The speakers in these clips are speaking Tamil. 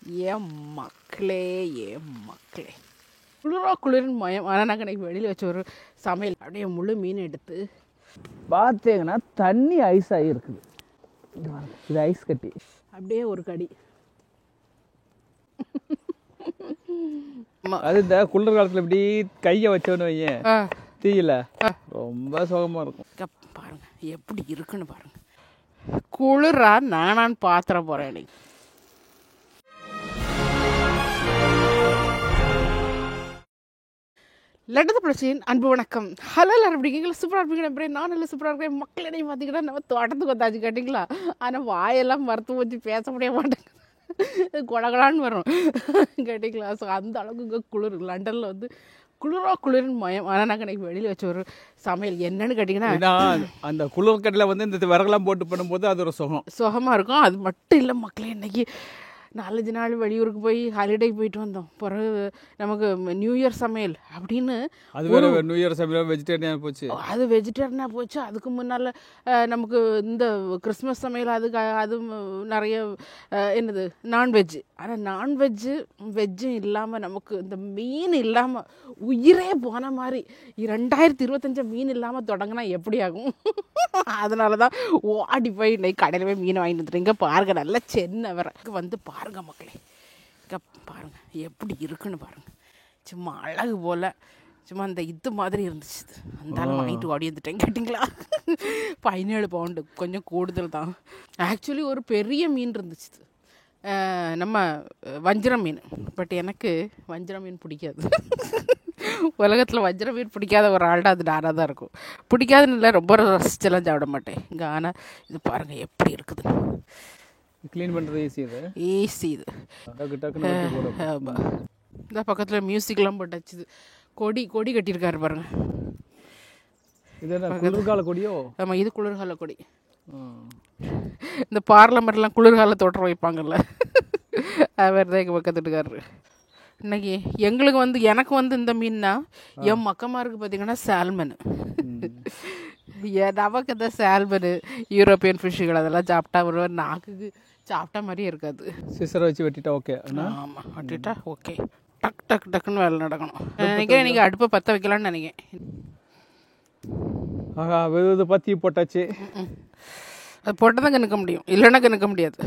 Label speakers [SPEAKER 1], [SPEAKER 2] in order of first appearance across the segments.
[SPEAKER 1] ஏன் மக்களே ஏன் மக்களே குளிர்னு மயம். ஆனால் நாங்கள் இன்றைக்கி வெளியில் வச்ச ஒரு சமையல் அப்படியே முழு மீன் எடுத்து
[SPEAKER 2] பார்த்தீங்கன்னா தண்ணி ஐஸ் ஆகி இருக்குது. இது ஐஸ் கட்டி
[SPEAKER 1] அப்படியே ஒரு கடி.
[SPEAKER 2] அது இந்த குளிர் காலத்தில் இப்படி கையை வச்சோன்னு வையேன் தீயில ரொம்ப சுகமாக இருக்கும்.
[SPEAKER 1] பாருங்க எப்படி இருக்குன்னு பாருங்க. குளிரா நானான்னு பாத்திர போகிறேன் இன்னைக்கு. லட்டது பிரச்சனை அன்பு வணக்கம். ஹலோ எல்லாரும் எப்படி இருக்கீங்களா? சூப்பராக இருப்பீங்க நம்புறேன். நான் நல்லா சூப்பராக இருக்கேன். மக்களிடையே பார்த்தீங்கன்னா நம்ம தோட்டத்துக்கு வந்தாச்சு கேட்டிங்களா. ஆனால் வாயெல்லாம் மறுத்து வச்சு பேச முடிய மாட்டேங்குது, கொடகடான்னு வரும் கேட்டிங்களா. ஸோ அந்த அளவுக்கு இங்கே குளிர். லண்டனில் வந்து குளிர்னு மயம். ஆனால் நாங்கள் இன்றைக்கி வெளியில் வச்ச ஒரு சமையல் என்னன்னு கேட்டிங்கன்னா,
[SPEAKER 2] அந்த குளிர்கட்டில் வந்து இந்த விறகெல்லாம் போட்டு பண்ணும்போது அது ஒரு சுகமாக
[SPEAKER 1] இருக்கும். அது மட்டும் இல்லை மக்களே, இன்றைக்கி 4-5 நாள் வெளியூருக்கு போய் ஹாலிடே போயிட்டு வந்தோம். பிறகு நமக்கு நியூ இயர் சமையல் அப்படின்னு
[SPEAKER 2] அது வேறு. நியூ இயர் சமையல் வெஜிடேரியனாக போச்சு.
[SPEAKER 1] அது வெஜிடேரியனாக போச்சு. அதுக்கு முன்னால் நமக்கு இந்த கிறிஸ்மஸ் சமையல் அது நிறைய என்னது நான்வெஜ்ஜு. ஆனால் வெஜ்ஜும் இல்லாமல் நமக்கு இந்த மீன் இல்லாமல் உயிரே போன மாதிரி 2025 மீன் இல்லாமல் தொடங்கினா எப்படி ஆகும்? அதனால தான் ஓடி போய் இன்னைக்கு கடையில் போய் மீன் வாங்கிட்டு வந்துடுறீங்க. பாருங்க நல்லா சென்னை வர வந்து பாருங்க மக்களே. இங்கே பாருங்க எப்படி இருக்குன்னு பாருங்க. சும்மா அழகு போல் சும்மா அந்த இது மாதிரி இருந்துச்சு. அந்த ஆள் வாங்கிட்டு ஓடி வந்துட்டேன் கேட்டிங்களா. 17 பவுண்டு, கொஞ்சம் கூடுதல் தான். ஆக்சுவலி ஒரு பெரிய மீன் இருந்துச்சு, நம்ம வஞ்சிரம் மீன். பட் எனக்கு வஞ்சிரம் மீன் பிடிக்காது. உலகத்தில் வஞ்சிரம் மீன் பிடிக்காத ஒரு ஆள்டா அது நானாக தான் இருக்கும். பிடிக்காதுன்னு இல்லை, ரொம்ப ரசிச்செல்லாம் சாப்பிட மாட்டேன் இங்கே. ஆனால் இது பாருங்கள் எப்படி இருக்குது.
[SPEAKER 2] க்ளீன் பண்ணுறது
[SPEAKER 1] ஈஸி இது. இந்த பக்கத்தில் மியூசிக்லாம் போட்டாச்சு. கொடி கட்டியிருக்காரு பாருங்க.
[SPEAKER 2] குளிர்கால கொடியோ?
[SPEAKER 1] ஆமாம், இது குளிர்கால கொடி. இந்த பார்லமெண்ட்லாம் குளிர்கால தோட்டம் வைப்பாங்கல்ல, அவர் தான் எங்கள் பக்கத்துட்டுக்காரரு. இன்னைக்கு எங்களுக்கு வந்து எனக்கு வந்து இந்த மீன்னா என் மக்கமாருக்கு பார்த்தீங்கன்னா சால்மனு. நமக்கு இந்த சால்மனு யூரோப்பியன் ஃபிஷ்ஷுகள் அதெல்லாம் சாப்பிட்டா ஒரு நாக்குக்கு சாப்பிட்டா மாதிரியே இருக்காது.
[SPEAKER 2] சிசரை வச்சு வெட்டிட்டா ஓகே.
[SPEAKER 1] ஆமாம், வெட்டிட்டா ஓகே. டக்குன்னு வேலை நடக்கணும். நினைக்கிறேன் இன்றைக்கி அடுப்பை பற்ற வைக்கலான்னு நினைக்கிறேன்.
[SPEAKER 2] வெது பற்றி போட்டாச்சு.
[SPEAKER 1] அது போட்டால் தான் கணக்க முடியும், இல்லைன்னா கணக்க முடியாது.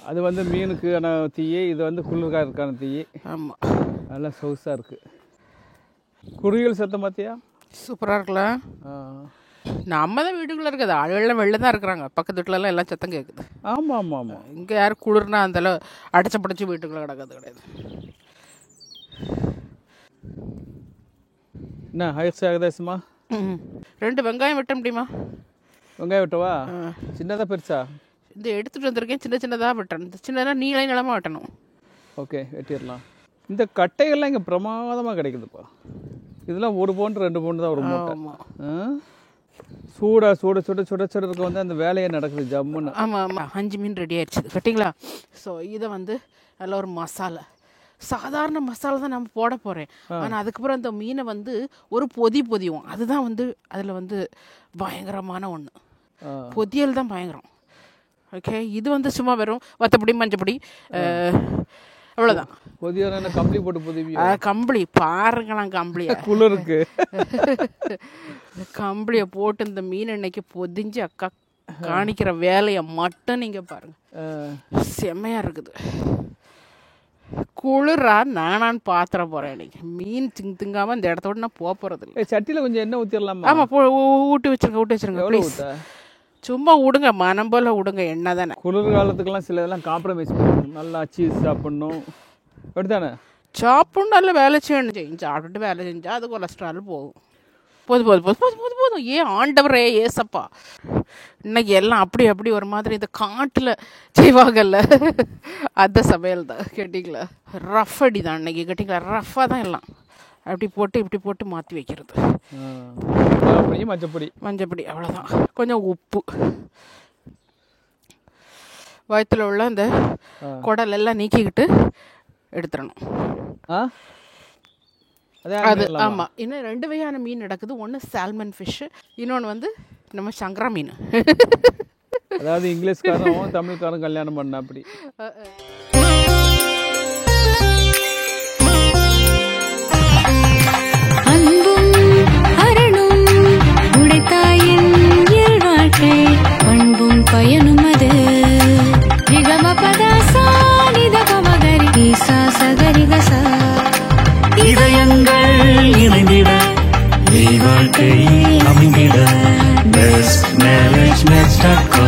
[SPEAKER 2] அது வந்து மீனுக்கான தீ, இது வந்து குளிர்காருக்கான தீ. ஆமாம், நல்லா சொகுசாக இருக்குது. குருவியல் சத்தம் பார்த்தியா? சூப்பராக இருக்குல்ல. நம்ம தான் வீட்டுக்குள்ளே இருக்குது, ஆளுகள்லாம் வெளில தான் இருக்கிறாங்க. பக்கத்து வீட்டிலலாம் எல்லாம் சத்தம் கேட்குது. ஆமாம். இங்கே யாரும் குளிர்னா அந்தளவு அடைச்சி வீட்டுக்குள்ளே கிடக்கிறது கிடையாது. என்ன ஹைஸ் ஆகுதாசுமா?
[SPEAKER 1] 2 வெங்காயம் வெட்ட முடியுமா?
[SPEAKER 2] வெங்காயம் வெட்டவா? சின்னதாக பெருசா?
[SPEAKER 1] இந்த எடுத்துகிட்டு வந்திருக்கேன், சின்னதாக வெட்டணும். சின்னதாக நீளமாக வெட்டணும்.
[SPEAKER 2] ஓகே, வெட்டிடலாம். இந்த கட்டைகள்லாம் இங்கே பிரமாதமாக கிடைக்குதுப்பா. இதெல்லாம் 1 பவுண்டு 2 பவுண்டு தான் ஒரு மூட்டை. சுட இருக்க வந்து அந்த வேலையை நடக்குது ஜம்முன்னு.
[SPEAKER 1] ஆமாம், 5 மீன் ரெடி ஆயிடுச்சு கட்டிங்களா. ஸோ இதை வந்து நல்ல ஒரு மசாலா, சாதாரண மசாலா தான் நம்ம போட போகிறேன். ஆனால் அதுக்கப்புறம் அந்த மீனை வந்து ஒரு பொதிவோம். அதுதான் வந்து அதில் வந்து பயங்கரமான ஒன்று. பொதியல் தான் பயங்கரம். ஓகே, இது வந்து சும்மா வெறும் வத்தப்பொடி மஞ்சப்பொடி அவ்வளோதான்.
[SPEAKER 2] பொதியான கம்பளி போட்டு பொதிவி.
[SPEAKER 1] கம்பளி பாருங்களாம், கம்பளியா
[SPEAKER 2] குளிருக்கு
[SPEAKER 1] கம்பளியை போட்டு இந்த மீன் இன்னைக்கு பொதிஞ்சு அக்கா காணிக்கிற வேலையை மட்டும் நீங்கள் பாருங்க. செம்மையாக இருக்குது. குளிரா நானான்னு பாத்திர போகிறேன் இன்னைக்கு. மீன் திங்காமல் இந்த இடத்தோட நான் போகிறது இல்லை.
[SPEAKER 2] சட்டியில் கொஞ்சம் எண்ணெய் ஊற்றிடலாமா?
[SPEAKER 1] ஆமாம், ஊட்டி வச்சுருங்க ப்ளீஸ். சும்மா விடுங்க, மனம் போல் விடுங்க, எண்ணெய் தானே.
[SPEAKER 2] குளிர் காலத்துக்கெல்லாம் சில இதெல்லாம் காம்ப்ரமைஸ் பண்ணணும். நல்லா சீஸ் சாப்பிட்ணும், அப்படித்தானே?
[SPEAKER 1] சாப்பிட்ணும், நல்ல வேலை செய்யணும். சாப்பிட்டுட்டு வேலை செஞ்சால் அது கொலஸ்ட்ரால் போகும். போதும். ஏன் ஆண்டவரே ஏசப்பா, இன்னைக்கு எல்லாம் அப்படி ஒரு மாதிரி இந்த காட்டில் செய்வாங்கல்ல, அந்த சமையல் தான் கேட்டிங்களா. ரஃப் அடி தான் இன்னைக்கு கேட்டிங்களா. ரஃப்பாக தான் எல்லாம் அப்படி போட்டு இப்படி போட்டு மாற்றி வைக்கிறது. மஞ்சப்பொடி அவ்வளோதான். கொஞ்சம் உப்பு, வயிற்றுல உள்ள அந்த குடல் எல்லாம் நீக்கிக்கிட்டு எடுத்துடணும். அது ஆமாம். இன்னும் 2 வகையான மீன் நடக்குது. ஒன்று சால்மன் ஃபிஷ்ஷு, இன்னொன்று வந்து நம்ம சங்கரா மீன்.
[SPEAKER 2] அதாவது இங்கிலீஷ்காரன் தமிழ்காரன் கல்யாணம் பண்ண அப்படி.
[SPEAKER 3] பயனும் அது நிகம பதாசா நித பமகரி ஈசா சகரிகசா இதயங்கள் இணைந்திட நீ வாழ்க்கை அமைந்திட bestmarriagematch.com.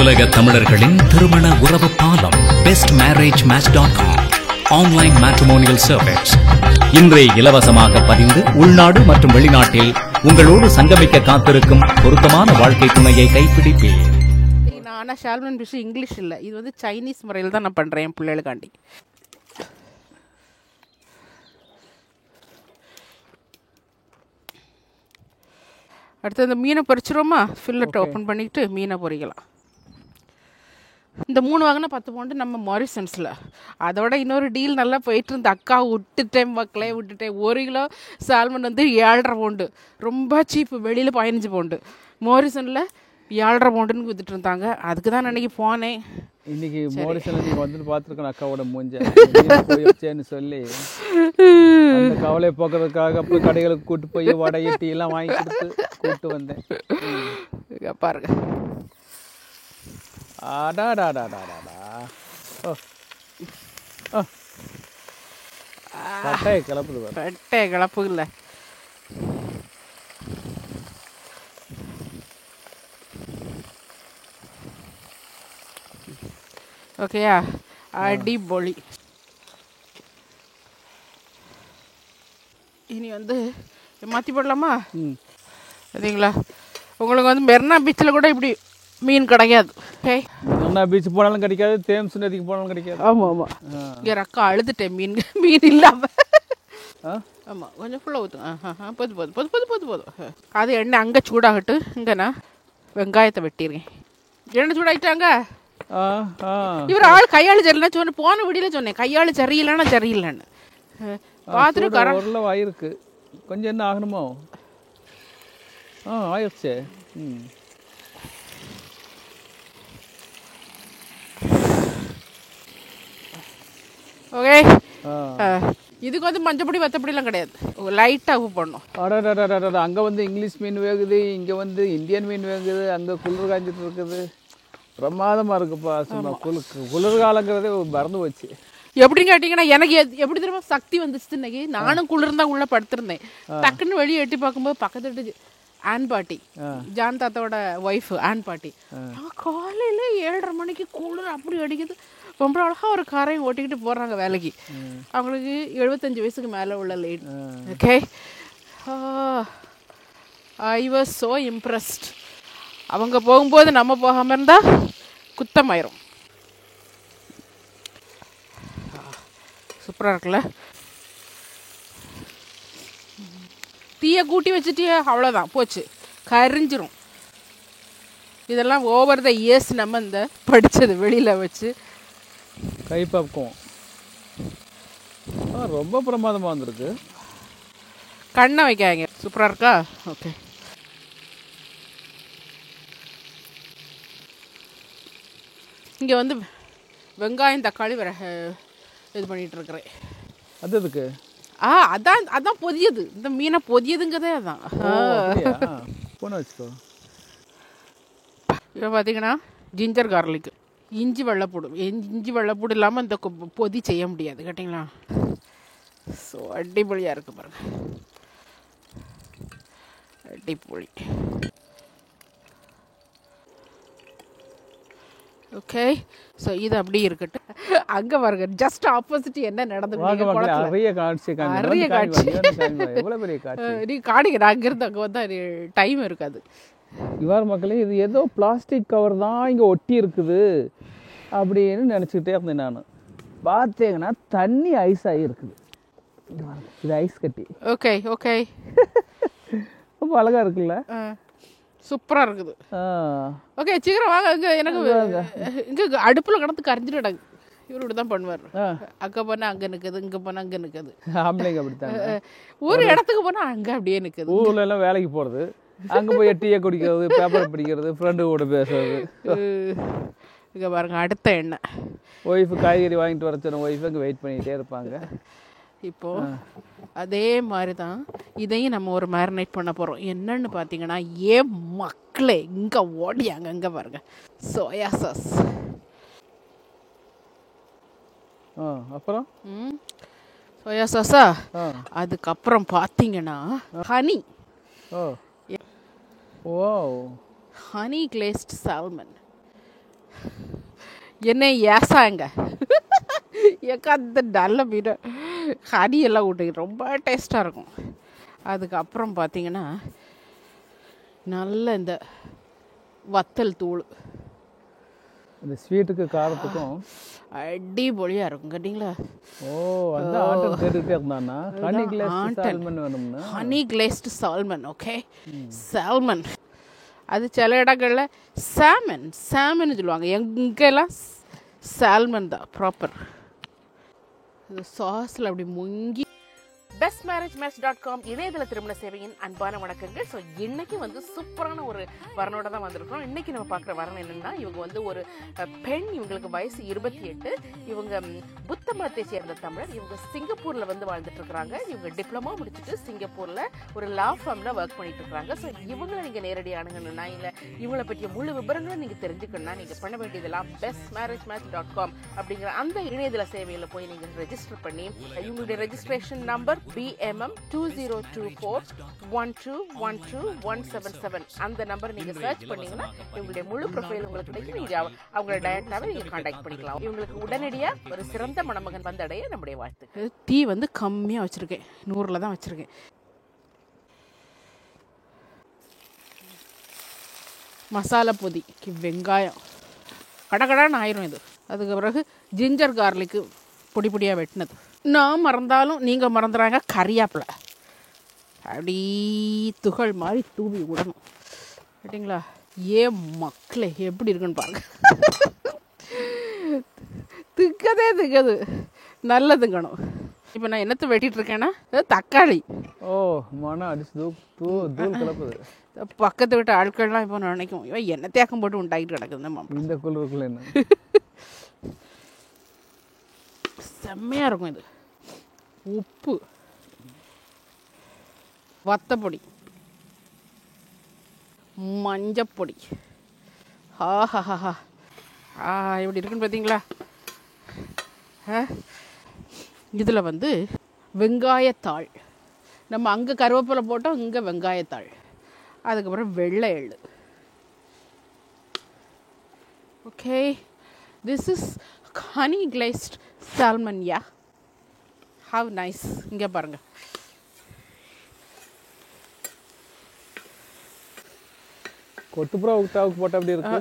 [SPEAKER 4] உலக தமிழர்களின் திருமண உறவு பாலம் bestmarriagematch.com ஆன்லைன் மேட்ரிமோனியல் சர்வீஸ். இன்றே இலவசமாக பதிந்து உள்நாடு மற்றும் வெளிநாட்டில் உங்களோடு சங்கமிக்க காத்திருக்கும் பொருத்தமான வாழ்க்கை துணையை கைப்பிடிப்பேன்.
[SPEAKER 1] ஆனால் ஷால்மன் ஃபிஷ் இங்கிலீஷ் இல்லை, இது வந்து சைனீஸ் முறையில் தான் நான் பண்ணுறேன் என் பிள்ளைகளுக்காண்டி. அடுத்து இந்த மீனை பொரிச்சிருவோமா? ஃபில்லட்டை ஓப்பன் பண்ணிவிட்டு மீனை பொரிக்கலாம். இந்த 3 வாங்கினா 10 பவுண்டு நம்ம மாரிசன்ஸில். அதோட இன்னொரு டீல் நல்லா போயிட்டு இருந்த அக்கா விட்டுட்டேன் மக்களே விட்டுட்டேன். 1 கிலோ சால்மன் வந்து 7.5 பவுண்டு, ரொம்ப சீப்பு. வெளியில் 15 பவுண்டு, மாரிசனில் 7.5 பவுண்டுன்னு வித்துட்டு இருந்தாங்க. அதுக்கு தான் அன்றைக்கி போனேன்.
[SPEAKER 2] இன்னைக்கு மோரிசனில் நீங்கள் வந்துட்டு பார்த்துருக்கணும் அக்காவோட மூஞ்ச போயிடுச்சேன்னு சொல்லி அந்த கவலையை போக்குறதுக்காக அப்புறம் கடைகளுக்கு கூட்டு போய் வடை டீ எல்லாம் வாங்கி கொடுத்து கூப்பிட்டு வந்தேன்.
[SPEAKER 1] பாருங்க.
[SPEAKER 2] ஆடாடாடாடாடா ஓ ஓ பட்டையை கிளப்புது,
[SPEAKER 1] பட்டையை கிளப்பு இல்லை. ஓகேயா, அடிபொலி. இனி வந்து மாற்றி போடலாமா? சரிங்களா? உங்களுக்கு வந்து மெரினா பீச்சில் கூட இப்படி மீன் கிடைக்காது.
[SPEAKER 2] மெரினா பீச் போனாலும் கிடைக்காது, தேம்ஸ் நதிக்கு போனாலும் கிடைக்காது.
[SPEAKER 1] ஆமாம் ஆமாம். இங்கே அக்கா அழுதுட்டேன் மீன் இல்லாமல். ஆமாம், கொஞ்சம் ஃபுல்லாக ஊற்றுங்க. போதும் போதும் போதும் போதும் போதும் போதும். அது எண்ணெய் அங்கே சூடாகட்டு. இங்கே நான் வெங்காயத்தை வெட்டிடுறேன். எண்ணெய் சூடாகிட்டாங்க. இவர் ஆள் கையாளு சரியில்லைன்னு சொன்ன போன வீடியோல சொன்னேன். கையாளு சரியில்லைன்னா சரியில்லைன்னு பார்த்துட்டு
[SPEAKER 2] ஓரளவு ஆயிருக்கு. கொஞ்சம் என்ன ஆகணுமோ? ஆயிடுச்சு.
[SPEAKER 1] ஓகே. இதுக்கு வந்து மஞ்சப்பொடி வத்தப்பொடிலாம் கிடையாது, லைட்டாக உப்பு போடணும்.
[SPEAKER 2] அங்கே வந்து இங்கிலீஷ் மீன் வேகுது, இங்கே வந்து இந்தியன் மீன் வேகுது, அங்கே குளிர் காஞ்சிட்டு இருக்குது. பிரமாதமாக இருக்குப்பா. சும்மா குளிர்காலங்கிறதே மறந்து போச்சு.
[SPEAKER 1] எப்படின்னு கேட்டிங்கன்னா எனக்கு எப்படி தெரியுமா சக்தி வந்துச்சு. இன்னைக்கு நானும் குளிர்ந்தா உள்ளே படுத்திருந்தேன். டக்குன்னு வெளியே எட்டி பார்க்கும்போது பக்கத்து ஆன் பாட்டி, ஜான் தாத்தாவோட ஒய்ஃப் ஆன் பாட்டி, காலையில் 7:30 மணிக்கு குளிர் அப்படி அடிக்குது. ரொம்ப அழகாக ஒரு காரையும் ஓட்டிக்கிட்டு போகிறாங்க வேலைக்கு. அவங்களுக்கு 75 வயசுக்கு மேலே உள்ள late. Okay, I was so impressed. அவங்க போகும்போது நம்ம போகாமல் இருந்தால் குத்தமாயிரும். சூப்பராக இருக்குல்ல? தீயை கூட்டி வச்சுட்டியே, அவ்வளோதான், போச்சு, கரிஞ்சிரும். இதெல்லாம் ஓவர் த இயர்ஸ் நம்ம இந்த படித்தது வெளியில் வச்சு
[SPEAKER 2] கைப்பக்குவோம். ரொம்ப பிரமாதமாக வந்திருக்கு.
[SPEAKER 1] கண்ணை வைக்காங்க. சூப்பராக இருக்கா? ஓகே. இங்கே வந்து வெங்காயம் தக்காளி வேற இது பண்ணிகிட்டு இருக்கிறேன்.
[SPEAKER 2] அது எதுக்கு?
[SPEAKER 1] அதான் அதான் பொதியது. இந்த மீனை பொதியதுங்கிறதே அதான்.
[SPEAKER 2] போன வச்சுக்கோ.
[SPEAKER 1] இப்போ பார்த்தீங்கன்னா ஜிஞ்சர் கார்லிக், இஞ்சி வெள்ளைப்பூடு. இஞ்சி வெள்ளைப்பூடு இல்லாமல் இந்த பொதி செய்ய முடியாது கேட்டிங்களா? ஸோ அடிப்பொலியாக இருக்குது பாருங்கள், அடிப்பொலி. ஓகே, ஸோ இது அப்படியே இருக்கட்டும். அங்கே பாருங்க, ஜஸ்ட் ஆப்போசிட் என்ன நடந்து
[SPEAKER 2] நிறைய காட்சி.
[SPEAKER 1] நீ காணிங்க. நான் அங்கேருந்து அங்கே வந்தால் டைம் இருக்காது.
[SPEAKER 2] இவ்வாறு மக்களே, இது ஏதோ பிளாஸ்டிக் கவர் தான் இங்கே ஒட்டி இருக்குது அப்படின்னு நினச்சிக்கிட்டே இருந்தேன் நான். பார்த்தீங்கன்னா தண்ணி ஐஸ் ஆகி இருக்குது. இது ஐஸ் கட்டி.
[SPEAKER 1] ஓகே ஓகே,
[SPEAKER 2] ரொம்ப அழகாக இருக்குல்ல?
[SPEAKER 1] சூப்பராக இருக்குது. ஓகே, சீக்கிரம் வாங்க. இங்கே எனக்கு இங்கே அடுப்பில் கிடந்து கரைஞ்சிட்டு கிடக்கு. இவரு தான் பண்ணுவார். அங்கே போனால் அங்கே நிற்குது, இங்கே போனால் அங்கே நிற்குது.
[SPEAKER 2] ஆம்பளைங்க அப்படித்தாங்க.
[SPEAKER 1] ஒரு இடத்துக்கு போனால் அங்கே அப்படியே நிற்குது.
[SPEAKER 2] ஊரில் எல்லாம் வேலைக்கு போகிறது, அங்கே போய் டீயை குடிக்கிறது, பேப்பரை பிடிக்கிறது, ஃப்ரெண்டு கூட பேசுறது.
[SPEAKER 1] இங்கே பாருங்க, அடுத்த எண்ணெய்.
[SPEAKER 2] ஒய்ஃபு காய்கறி வாங்கிட்டு வர சொன்ன ஒய்ஃபு அங்கே வெயிட் பண்ணிகிட்டே இருப்பாங்க.
[SPEAKER 1] இப்போது அதே மாதிரி தான் இதையும் நம்ம ஒரு மேரினேட் பண்ண போகிறோம். என்னன்னு பார்த்தீங்கன்னா, மக்களே இங்கே ஓடியாங்க, இங்கே பாருங்க, சோயா சாஸ்.
[SPEAKER 2] அப்புறம்
[SPEAKER 1] சோயா சாஸா, அதுக்கப்புறம் பார்த்தீங்கன்னா ஹனி. Honey glazed salmon. என்ன ஏசாங்க அந்த நல்ல மீன் ஹனி எல்லாம் விட்டு ரொம்ப டேஸ்ட்டாக இருக்கும். அதுக்கப்புறம் பார்த்தீங்கன்னா நல்ல இந்த வத்தல் தூள்,
[SPEAKER 2] இந்த ஸ்வீட்டுக்கு காரத்துக்கும்
[SPEAKER 1] அடிபொலியாக இருக்கும் கேட்டிங்களா.
[SPEAKER 2] அந்த ஆட்டம் தேடிட்டே இருந்தானா ஹனி கிளேஸ்ட் சால்மன் வேணும்னா.
[SPEAKER 1] Honey glazed salmon. Okay, salmon. அது சில இடங்களில் சாமன் சொல்லுவாங்க, எங்கெல்லாம் சால்மன் தான் ப்ராப்பர். இந்த சாஸில் அப்படி முங்கி. bestmarriagematch.com இணையதள திருமண சேவையின் அன்பான வணக்கங்கள். ஸோ இன்னைக்கு வந்து சூப்பரான ஒரு வரனோட தான் வந்திருக்கிறோம். இன்னைக்கு நம்ம பார்க்குற வரன் என்னன்னா, இவங்க வந்து ஒரு பெண், இவங்களுக்கு வயசு 28. இவங்க புத்த மதத்தை சேர்ந்த தமிழர். இவங்க சிங்கப்பூரில் வந்து வாழ்ந்துட்டு இருக்கிறாங்க. இவங்க டிப்ளமோ முடிச்சுட்டு சிங்கப்பூரில் ஒரு லா ஃபார்மில் ஒர்க் பண்ணிட்டு இருக்கிறாங்க. ஸோ இவங்களை நீங்கள் நேரடி அணுகணும்னா, இல்லை இவங்களை பற்றிய முழு விவரங்களை நீங்கள் தெரிஞ்சுக்கணும்னா, நீங்கள் பண்ண வேண்டியதெல்லாம் bestmarriagematch.com அப்படிங்கிற அந்த இணையதள சேவையில் போய் நீங்கள் ரெஜிஸ்டர் பண்ணி, இவங்களுடைய ரெஜிஸ்ட்ரேஷன் நம்பர் BMM 2024121217 அந்த நம்பர் நீங்க சர்ச் பண்ணீங்கன்னா இவங்களுடைய முழு ப்ரொஃபைல் உங்களுக்கு கிடைக்கும். நீங்க அவங்களோட டைரக்டாவே நீங்க கான்டாக்ட் பண்ணிக்கலாம். இவங்களுக்கு உடனடியா ஒரு சிறந்த மணமகன் வந்தடைய நம்முடைய வாழ்த்து. டீ வந்து கம்மியா வச்சிருக்கேன், 100ல தான் வச்சிருக்கேன். மசாலா பொதிக்கு வெங்காயம் கடகடான்னு ஆயிரும் இது. அதுக்கு பிறகு ஜிஞ்சர் கார்லிக்கு பொடி பொடியாக வெட்டினது. நான் மறந்தாலும் நீங்கள் மறந்துறாங்க, கறியாப்பில் அப்படி துகள் மாதிரி தூவி விடணும் கேட்டிங்களா. மக்களே எப்படி இருக்குன்னு பாருங்க. திக்கது நல்லதுங்கணும். இப்போ நான் என்னத்தை வெட்டிட்டு இருக்கேன்னா தக்காளி.
[SPEAKER 2] மனம் அடிச்சு தூள் கலப்புது.
[SPEAKER 1] பக்கத்து விட்டு ஆட்கள்லாம் இப்போ நினைக்கும், இவன் என்ன தேக்கம் போட்டு உண்டாக்கிட்டு கிடக்குது
[SPEAKER 2] இந்த குளிருக்குள்ள. என்ன
[SPEAKER 1] செம்மையாக இருக்கும் இது. உப்பு, வத்தப்பொடி, மஞ்சப்பொடி. எப்படி இருக்குன்னு பார்த்தீங்களா. இதில் வந்து வெங்காயத்தாள், நம்ம அங்கே கருவேப்பிலை போட்டோம், இங்கே வெங்காயத்தாள். அதுக்கப்புறம் வெள்ளை எள்ளு. Okay, this is honey glazed salmon. Yeah, how nice. இங்கே பாருங்க,
[SPEAKER 2] கொத்துப்புறா உத்தாவுக்கு போட்டால் அப்படி இருக்கு.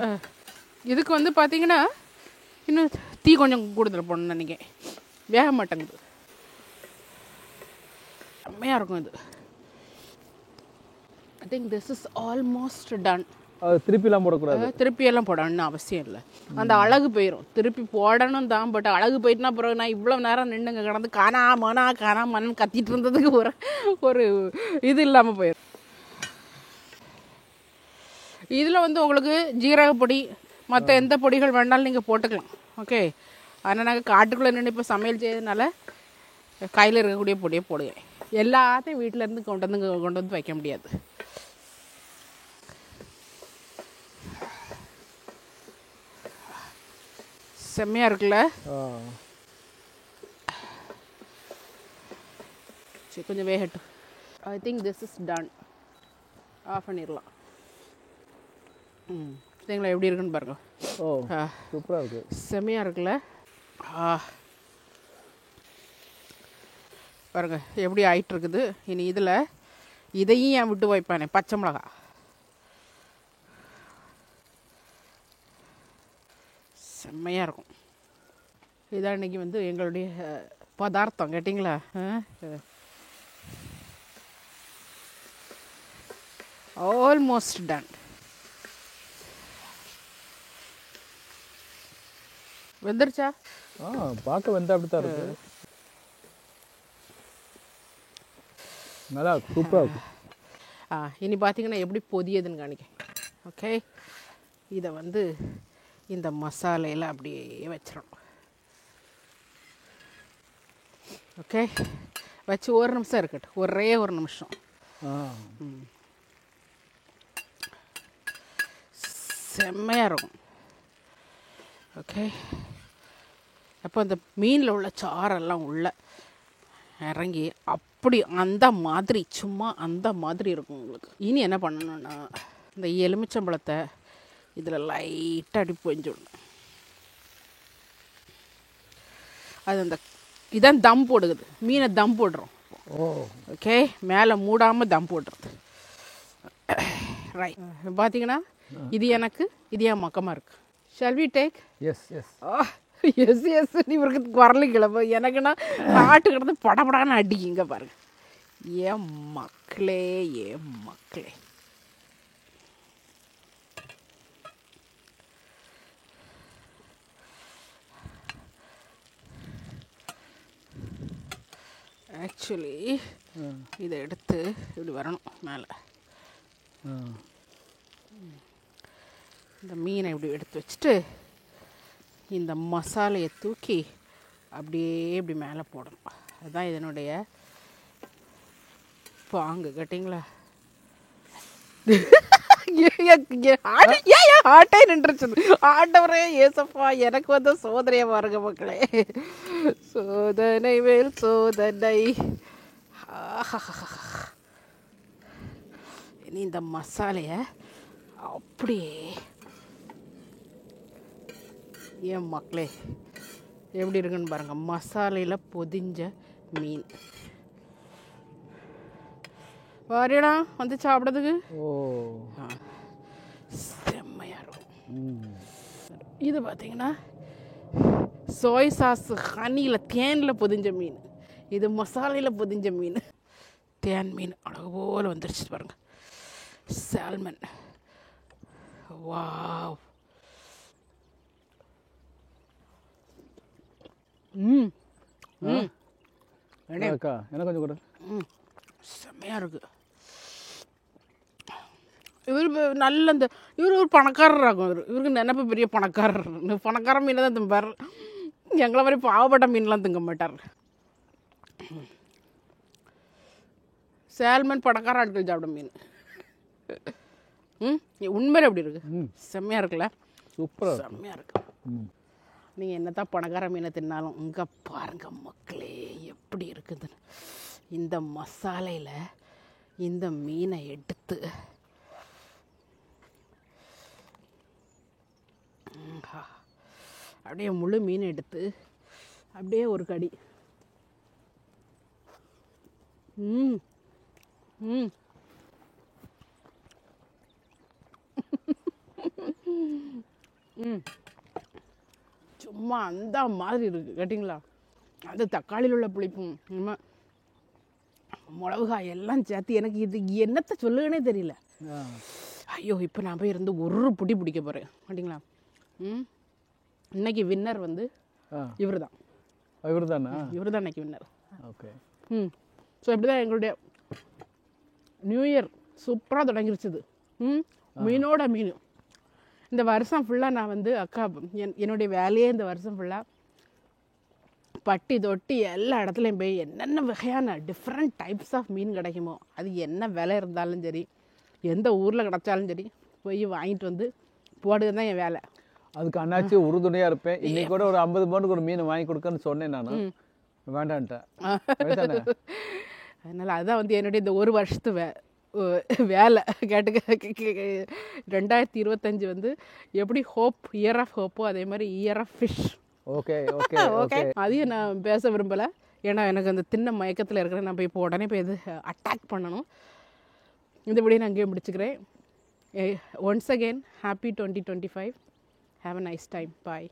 [SPEAKER 1] இதுக்கு வந்து பார்த்தீங்கன்னா இன்னும் தீ கொஞ்சம் கூடுதல் போடணும்னு நினைக்கிறேன், வேக மாட்டேங்குது. செம்மையாக இருக்கும் இது. I think this is almost done.
[SPEAKER 2] அது திருப்பிலாம் போடக்கூடாது.
[SPEAKER 1] திருப்பியெல்லாம் போடணும்னு அவசியம் இல்லை, அந்த அழகு போயிடும். திருப்பி போடணும் தான், பட் அழகு போயிட்டுனா பிறகு நான் இவ்வளோ நேரம் நின்றுங்க கிடந்து காணாமன்னு கத்திட்டு இருந்ததுக்கு ஒரு இது இல்லாமல் போயிடும். இதில் வந்து உங்களுக்கு ஜீரகப்பொடி மற்ற எந்த பொடிகள் வேணாலும் நீங்கள் போட்டுக்கலாம். ஓகே, ஆனால் நாங்கள் காட்டுக்குள்ளே நின்று இப்போ சமையல் செய்யறதுனால கையில் இருக்கக்கூடிய பொடியை போடுவேன். எல்லாத்தையும் வீட்டிலேருந்து கொண்டு வந்து வைக்க முடியாது. செம்மையாக இருக்குல்ல. சரி, கொஞ்சம் வேகட்டும். I think this is done. Off பண்ணிடலாம். சரிங்களா, எப்படி இருக்குன்னு பாருங்க.
[SPEAKER 2] சூப்பராக இருக்கு,
[SPEAKER 1] செம்மையாக இருக்குல்ல. பாருங்க எப்படி ஆயிட்டு இருக்குது. இனி இதில் இதையும் ஏன் விட்டு வைப்பானே, பச்சை மிளகா. செம்மையாக இருக்கும். இதான் இன்றைக்கி வந்து எங்களுடைய பதார்த்தம் கேட்டிங்களா. Almost done. வெந்துருச்சா?
[SPEAKER 2] பார்க்க வெந்தா அப்படி தான் இருக்கு. நல்லா சூப்பராக இருக்கு.
[SPEAKER 1] இனி பார்த்தீங்கன்னா எப்படி பொதியதுன்னு காணிக்கேன். ஓகே, இதை வந்து இந்த மசாலையில் அப்படியே வச்சிடணும். ஓகே, வச்சு ஒரு நிமிஷம் இருக்கட்டும், ஒரே ஒரு நிமிஷம். செம்மையாக இருக்கும். ஓகே, அப்போ அந்த மீனில் உள்ள சாரெல்லாம் உள்ள இறங்கி அப்படி அந்த மாதிரி சும்மா அந்த மாதிரி இருக்கும் உங்களுக்கு. இனி என்ன பண்ணணும்னா இந்த எலுமிச்சம்பழத்தை இதில் லைட்டாக அடி பொஞ்சிடணும். அது அந்த இதான் தம் போடுது, மீனை தம் போடுறோம். ஓகே, மேலே மூடாமல் தம் போடுறது. ரைட், பார்த்தீங்கன்னா இது எனக்கு இது என் மக்கமாக இருக்குது. Shall we take?
[SPEAKER 2] Yes yes
[SPEAKER 1] yes yes இவருக்கு குரலு கிளம்பு. எனக்குன்னா நாட்டுக்கிறது படப்படான்னு அடிக்குங்க பாருங்க. ஏன் மக்களே, ஏன் மக்களே. ஆக்சுவலி இதை எடுத்து இப்படி வரணும் மேலே. இந்த மீனை இப்படி எடுத்து வச்சுட்டு இந்த மசாலையை தூக்கி அப்படியே இப்படி மேலே போடணும். அதுதான் இதனுடைய பாங்கு. கேட்டிங்களா? ஆட்டே நின்றுச்சு. ஆண்டவரே ஏசப்பா, எனக்கு வந்து சோதனையை பாருங்க மக்களே. சோதனை மேல் சோதனை. இனி இந்த மசாலையை அப்படியே ஏன் மக்களே எப்படி இருக்குன்னு பாருங்க. மசாலையில் பொதிஞ்ச மீன். வாரியடா வந்து சாப்பிட்றதுக்கு. செம்மையாக இருக்கும். இது பார்த்தீங்கன்னா சோய் சாஸ் ஹனியில் தேனில் பொதிஞ்ச மீன். இது மசாலையில் பொதிஞ்ச மீன். தேன் மீன் அழகு போல் வந்துருச்சு பாருங்க. சால்மன். வாவ்.
[SPEAKER 2] என்ன கொஞ்சம் கூட
[SPEAKER 1] செம்மையாக இருக்குது. இவர் நல்ல இந்த இவர் ஒரு பணக்காரர் ஆகும். இவருக்கு நினைப்பு பெரிய பணக்காரர். பணக்கார மீனை தான் திம்பார். எங்களை மாதிரி பாவப்பட்ட மீன்லாம் திங்க மாட்டார். சால்மன் பணக்கார ஆட்கள் சாப்பிட மீன். உண்மையில எப்படி இருக்கு? செம்மையாக இருக்குல்ல?
[SPEAKER 2] சூப்பராக
[SPEAKER 1] செம்மையாக இருக்கு. நீங்கள் என்ன தான் பணக்கார மீனை தின்னாலும் இங்கே பாருங்க மக்களே எப்படி இருக்குதுன்னு. இந்த மசாலையில் இந்த மீனை எடுத்து அப்படியே முழு மீன் எடுத்து அப்படியே ஒரு கடி. சும்மா அந்த மாதிரி இருக்குது. கேட்டிங்களா? அது தக்காளியில் உள்ள புளிப்பும் நம்ம மிளகாய் எல்லாம் சேர்த்து எனக்கு இது என்னத்தை சொல்லுங்கன்னே தெரியல. ஐயோ, இப்போ நான் போய் இருந்து ஒரு புடி பிடிக்க போகிறேன். கேட்டிங்களா? இன்னைக்கு வின்னர் வந்து இவர் தான்.
[SPEAKER 2] இவர் தானா?
[SPEAKER 1] இவர் தான் இன்னைக்கு வின்னர்.
[SPEAKER 2] ஓகே.
[SPEAKER 1] ஸோ இப்படி தான் எங்களுடைய நியூ இயர் சூப்பராக தொடங்கிருச்சுது. மீனோட மீன். இந்த வருஷம் ஃபுல்லாக நான் வந்து அக்கா என்னுடைய வேலையே இந்த வருஷம் ஃபுல்லாக பட்டி தொட்டி எல்லா இடத்துலையும் போய் என்னென்ன வகையான டிஃப்ரெண்ட் டைப்ஸ் ஆஃப் மீன் கிடைக்குமோ, அது என்ன விலை இருந்தாலும் சரி, எந்த ஊரில் கிடச்சாலும் சரி, போய் வாங்கிட்டு வந்து போடுறது தான் என் வேலை.
[SPEAKER 2] அதுக்கு அண்ணாச்சி உறுதுணையாக இருப்பேன். இன்னைக்கு கூட ஒரு 50 பவுனுக்கு ஒரு மீன் வாங்கி கொடுக்கன்னு சொன்னேன். நான் வேண்டான்ட்டேன்.
[SPEAKER 1] அதனால் அதுதான் வந்து என்னுடைய இந்த ஒரு வருஷத்து வேலை. கேட்டுக்க 2025 வந்து எப்படி ஹோப் இயர் ஆஃப் ஹோப்போ அதே மாதிரி year of fish.
[SPEAKER 2] Okay okay
[SPEAKER 1] okay. அதையும் நான் பேச விரும்பலை. ஏன்னா எனக்கு அந்த தின்ன மயக்கத்தில் இருக்கிறேன். நான் போய் இப்போ உடனே போய் இது அட்டாக் பண்ணணும். இந்த வீடியோ நான் அங்கேயே முடிச்சுக்கிறேன். Once again happy 2025. Have a nice time. Bye.